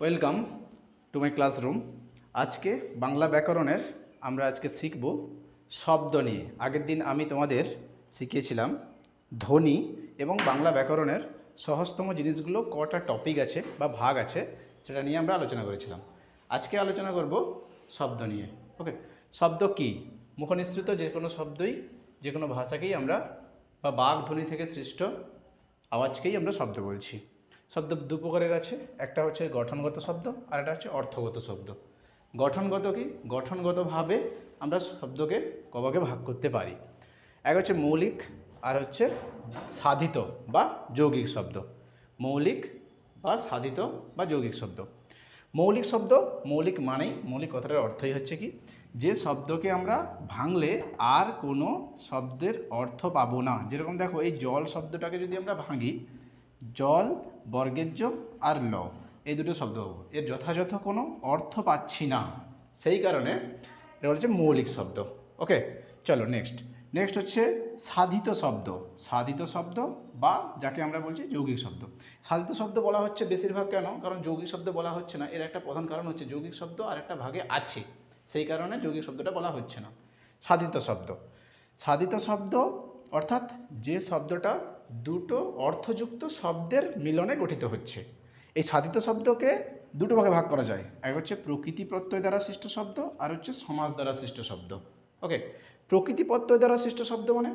Welcome to my classroom. আজকে বাংলা ব্যাকরণের আমরা আজকে শিখব শব্দ নিয়ে। আগের দিন আমি তোমাদের শিখিয়েছিলাম ধ্বনি এবং বাংলা ব্যাকরণের সহজতম জিনিসগুলো কটা টপিক আছে বা ভাগ আছে সেটা নিয়ে আমরা আলোচনা করেছিলাম। আজকে আলোচনা করব শব্দ নিয়ে। ওকে, শব্দ কি? মুখনিসৃত যে কোনো শব্দই, যে কোনো ভাষাকেই আমরা বা বাক ধ্বনি থেকে সৃষ্ট আওয়াজকেই আমরা শব্দ বলছি। শব্দ দু প্রকারের আছে, একটা হচ্ছে গঠনগত শব্দ আর একটা হচ্ছে অর্থগত শব্দ। গঠনগত কি? গঠনগতভাবে আমরা শব্দকে কভাগে ভাগ করতে পারি। এক হচ্ছে মৌলিক আর হচ্ছে সাধিত বা যৌগিক শব্দ। মৌলিক বা সাধিত বা যৌগিক শব্দ। মৌলিক শব্দ, মৌলিক মানেই, মৌলিক কথাটার অর্থই হচ্ছে কি, যে শব্দকে আমরা ভাঙলে আর কোনো শব্দের অর্থ পাবো না। যেরকম দেখো, এই জল শব্দটাকে যদি আমরা ভাঙি, জল বর্গের জ আর ল, এই দুটো শব্দ পাবো, এর যথাযথ কোনো অর্থ পাচ্ছি না। সেই কারণে এটা হচ্ছে মৌলিক শব্দ। ওকে, চলো নেক্সট। নেক্সট হচ্ছে সাধিত শব্দ। সাধিত শব্দ বা যাকে আমরা বলছি যৌগিক শব্দ। সাধিত শব্দ বলা হচ্ছে বেশিরভাগ কেন? কারণ যৌগিক শব্দ বলা হচ্ছে না। এর একটা প্রধান কারণ হচ্ছে যৌগিক শব্দ আর একটা ভাগে আছে, সেই কারণে যৌগিক শব্দটা বলা হচ্ছে না। সাধিত শব্দ, সাধিত শব্দ অর্থাৎ যে শব্দটা দুটো অর্থযুক্ত শব্দের মিলনে গঠিত হচ্ছে। এই সাধিত শব্দকে দুটো ভাগে ভাগ করা যায়। এক হচ্ছে প্রকৃতি প্রত্যয় দ্বারা সৃষ্ট শব্দ আর হচ্ছে সমাস দ্বারা সৃষ্ট শব্দ। ওকে, প্রকৃতি প্রত্যয় দ্বারা সৃষ্ট শব্দ মানে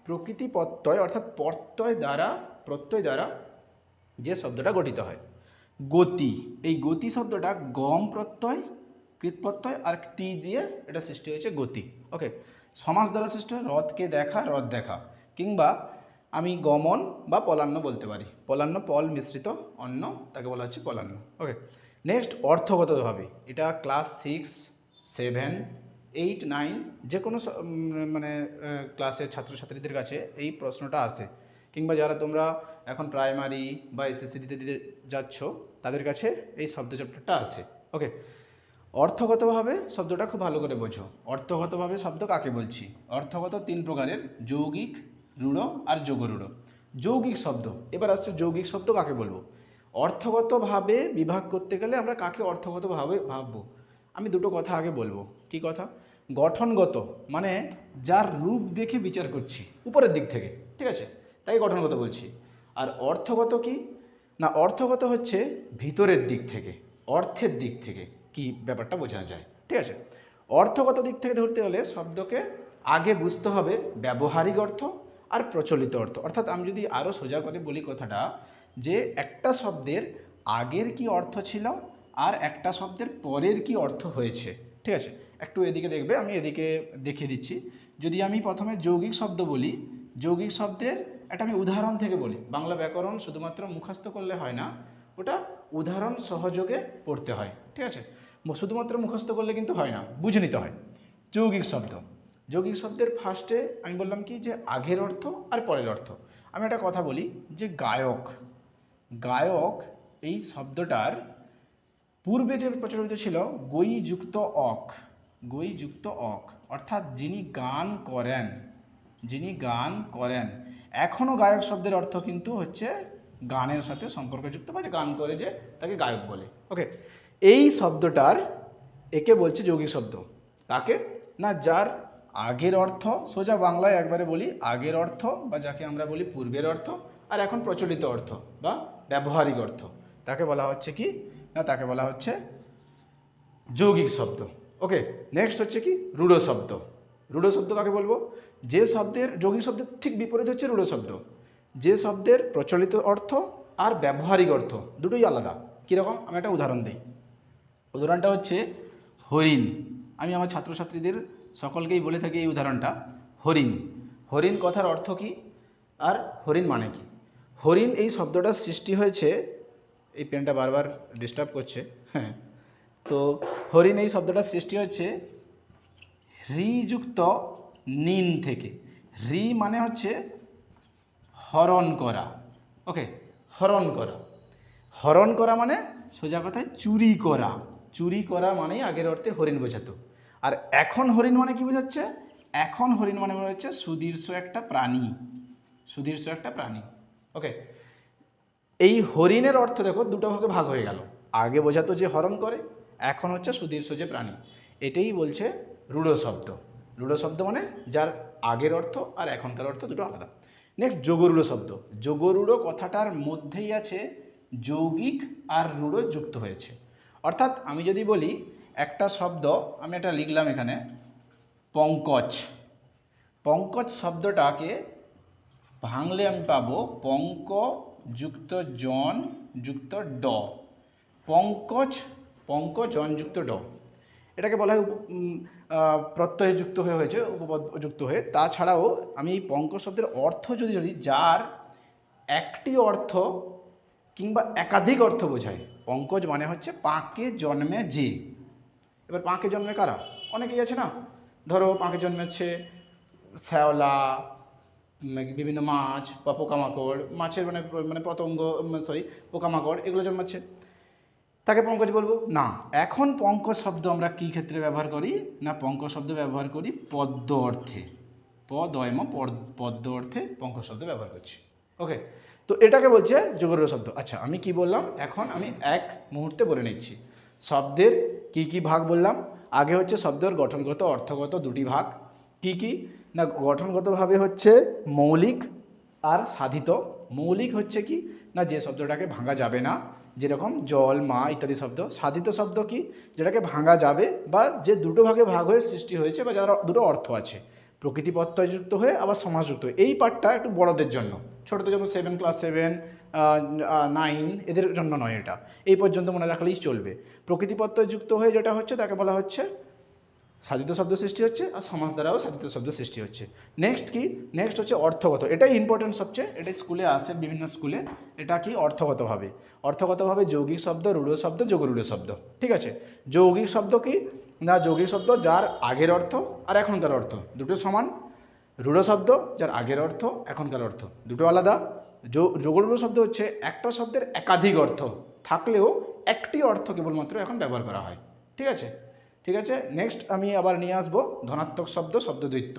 প্রকৃতি প্রত্যয় অর্থাৎ প্রত্যয় দ্বারা যে শব্দটা গঠিত হয়। গতি, এই গতি শব্দটা গম প্রত্যয়, কৃত প্রত্যয় আর তি দিয়ে এটা সৃষ্টি হয়েছে গতি। ওকে, সমাস দ্বারা সৃষ্ট রথকে দেখা, রথ দেখা, কিংবা আমি গমন বা পলান্ন বলতে পারি। পলান্ন পল মিশ্রিত অন্ন, তাকে বলা হচ্ছে পলান্ন। ওকে, নেক্সট অর্থগতভাবে, এটা ক্লাস 6, 7, 8, 9 যে কোনো মানে ক্লাসের ছাত্রছাত্রীদের কাছে এই প্রশ্নটা আসে, কিংবা যারা তোমরা এখন প্রাইমারি বা এসএসসি দিতে দিতে যাচ্ছ তাদের কাছে এই শব্দ চ্যাপ্টারটা আসে। ওকে, অর্থগতভাবে শব্দটা খুব ভালো করে বোঝো। অর্থগতভাবে শব্দ কাকে বলছি? অর্থগত তিন প্রকারের: যৌগিক, রূঢ় আর যোগরূঢ়। যৌগিক শব্দ, এবার আসছে যৌগিক শব্দ কাকে বলবো। অর্থগতভাবে বিভাগ করতে গেলে আমরা কাকে অর্থগতভাবে ভাববো? আমি দুটো কথা আগে বলবো। কি কথা? গঠনগত মানে যার রূপ দেখে বিচার করছি উপরের দিক থেকে, ঠিক আছে, তাই গঠনগত বলছি। আর অর্থগত কি না, অর্থগত হচ্ছে ভিতরের দিক থেকে, অর্থের দিক থেকে কি ব্যাপারটা বোঝানো যায়, ঠিক আছে। অর্থগত দিক থেকে ধরতে হলে শব্দকে আগে বুঝতে হবে ব্যবহারিক অর্থ আর প্রচলিত অর্থ। অর্থাৎ আমি যদি আরও সোজা করে বলি কথাটা, যে একটা শব্দের আগের কি অর্থ ছিল আর একটা শব্দের পরের কি অর্থ হয়েছে, ঠিক আছে। একটু এদিকে দেখবে, আমি এদিকে দেখিয়ে দিচ্ছি। যদি আমি প্রথমে যৌগিক শব্দ বলি, যৌগিক শব্দের একটা আমি উদাহরণ থেকে বলি। বাংলা ব্যাকরণ শুধুমাত্র মুখস্থ করলে হয় না, ওটা উদাহরণ সহযোগে পড়তে হয়, ঠিক আছে। শুধুমাত্র মুখস্থ করলে কিন্তু হয় না, বুঝে নিতে হয়। যৌগিক শব্দ, যৌগিক শব্দের ফার্স্টে আমি বললাম কি, যে আগের অর্থ আর পরের অর্থ। আমি একটা কথা বলি, যে গায়ক, গায়ক এই শব্দটার পূর্বে যে প্রচলিত ছিল গই যুক্ত অক, গই যুক্ত অক, অর্থাৎ যিনি গান করেন, যিনি গান করেন। এখনও গায়ক শব্দের অর্থ কিন্তু হচ্ছে গানের সাথে সম্পর্কযুক্ত, বা যে গান করে যে তাকে গায়ক বলে। ওকে, এই শব্দটার একে বলছে যৌগিক শব্দ। তাকে না, যার আগের অর্থ, সোজা বাংলায় একবারে বলি, আগের অর্থ বা যাকে আমরা বলি পূর্বের অর্থ, আর এখন প্রচলিত অর্থ বা ব্যবহারিক অর্থ, তাকে বলা হচ্ছে কি না, তাকে বলা হচ্ছে যৌগিক শব্দ। ওকে, নেক্সট হচ্ছে কি রূঢ় শব্দ। রূঢ় শব্দ কাকে বলবো? যে শব্দের, যৌগিক শব্দের ঠিক বিপরীত হচ্ছে রূঢ় শব্দ, যে শব্দের প্রচলিত অর্থ আর ব্যবহারিক অর্থ দুটোই আলাদা। কীরকম? আমি একটা উদাহরণ দিই। উদাহরণটা হচ্ছে হরিণ। আমি আমার ছাত্রছাত্রীদের সকলকেই বলে থাকি এই উদাহরণটা। হরিণ, হরিণ কথার অর্থ কি আর হরিণ মানে কি? হরিণ এই শব্দটার সৃষ্টি হয়েছে, এই পেনটা বারবার ডিস্টার্ব করছে, হ্যাঁ। তো হরিণ এই শব্দটার সৃষ্টি হচ্ছে হ্রিযুক্ত নিন থেকে। হ্রি মানে হচ্ছে হরণ করা। ওকে, হরণ করা, হরণ করা মানে সোজা কথায় চুরি করা। চুরি করা মানেই আগের অর্থে হরিণ বোঝাতো। আর এখন হরিণ মানে কি বোঝাচ্ছে? এখন হরিণ মানে মনে হচ্ছে সুদৃশ্য একটা প্রাণী, সুদৃশ্য একটা প্রাণী। ওকে, এই হরিণের অর্থ দেখো দুটো ভাগে ভাগ হয়ে গেল। আগে বোঝাতো যে হরণ করে, এখন হচ্ছে সুদীর্ঘ যে প্রাণী, এটাই বলছে রূঢ় শব্দ। রূঢ় শব্দ মানে যার আগের অর্থ আর এখনকার অর্থ দুটো আলাদা। নেক্সট যোগরূঢ় শব্দ। যোগরূঢ় কথাটার মধ্যেই আছে যৌগিক আর রূঢ় যুক্ত হয়েছে। অর্থাৎ আমি যদি বলি একটা শব্দ, আমি এটা লিখলাম এখানে পঙ্কজ। পঙ্কজ শব্দটাকে ভাঙলে আমি পাবো পঙ্ক যুক্ত জন যুক্ত ড। পঙ্কজ, পঙ্ক জন যুক্ত ড, এটাকে বলা হয় প্রত্যয় যুক্ত হয়ে হয়েছে, উপপদ যুক্ত হয়ে। তাছাড়াও আমি এই পঙ্কজ শব্দের অর্থ যদি ধরি, যার একটি অর্থ কিংবা একাধিক অর্থ বোঝায়। পঙ্কজ মানে হচ্ছে পাকে জন্মে যে। এবার পাকে জন্মে কারা? অনেকেই আছে না, ধরো পাকে জন্মেছে শ্যাওলা, বিভিন্ন মাছ বা পোকামাকড়, মাছের মানে মানে পতঙ্গ, সরি পোকামাকড়, এগুলো জন্মাচ্ছে, তাকে পঙ্কজ বলবো না। এখন পঙ্কজ শব্দ আমরা কী ক্ষেত্রে ব্যবহার করি না, পঙ্কজ শব্দ ব্যবহার করি পদ্য অর্থে। পদয়ম পদ্য অর্থে পঙ্কজ শব্দ ব্যবহার করছি। ওকে, তো এটাকে বলছে যোগরূঢ় শব্দ। আচ্ছা, আমি কি বললাম, এখন আমি এক মুহূর্তে বলে নিচ্ছি শব্দের কি কি ভাগ বললাম। আগে হচ্ছে শব্দের গঠনগত অর্থগত দুটি ভাগ। কি কি না, গঠনগতভাবে হচ্ছে মৌলিক আর সাধিত। মৌলিক হচ্ছে কি না, যে শব্দটাকে ভাঙা যাবে না, যেরকম জল, মা ইত্যাদি শব্দ। সাধিত শব্দ কি, যেটাকে ভাঙা যাবে বা যে দুটো ভাগে ভাগ হয়ে সৃষ্টি হয়েছে বা যার দুটো অর্থ আছে, প্রকৃতি প্রত্যয়যুক্ত হয়ে আবার সমাসযুক্ত হয়ে। এই পার্টটা একটু বড়দের জন্য, ছোটদের জন্য 7 ক্লাস 7 9 এদের জন্য নয়, এটা এই পর্যন্ত মনে রাখলেই চলবে। প্রকৃতি প্রত্যয়যুক্ত হয়ে যেটা হচ্ছে তাকে বলা হচ্ছে সাধিত শব্দ সৃষ্টি হচ্ছে, আর সমাস দ্বারাও সাধিত শব্দ সৃষ্টি হচ্ছে। নেক্সট কি, নেক্সট হচ্ছে অর্থগত। এটাই ইম্পর্টেন্ট সবচেয়ে, এটা স্কুলে আসে বিভিন্ন স্কুলে। এটা কি অর্থগতভাবে, অর্থগতভাবে যৌগিক শব্দ, রূঢ় শব্দ, যোগরূঢ় শব্দ। ঠিক আছে, যৌগিক শব্দ কি না, যৌগিক শব্দ যার আগের অর্থ আর এখনকার অর্থ দুটো সমান। রূঢ় শব্দ যার আগের অর্থ এখনকার অর্থ দুটো আলাদা। যোগরূঢ় শব্দ হচ্ছে একটা শব্দের একাধিক অর্থ থাকলেও একটি অর্থ কেবলমাত্র এখন ব্যবহার করা হয়। ঠিক আছে, ঠিক আছে। নেক্সট আমি আবার নিয়ে আসবো ধনাত্মক শব্দ, শব্দদ্বৈত।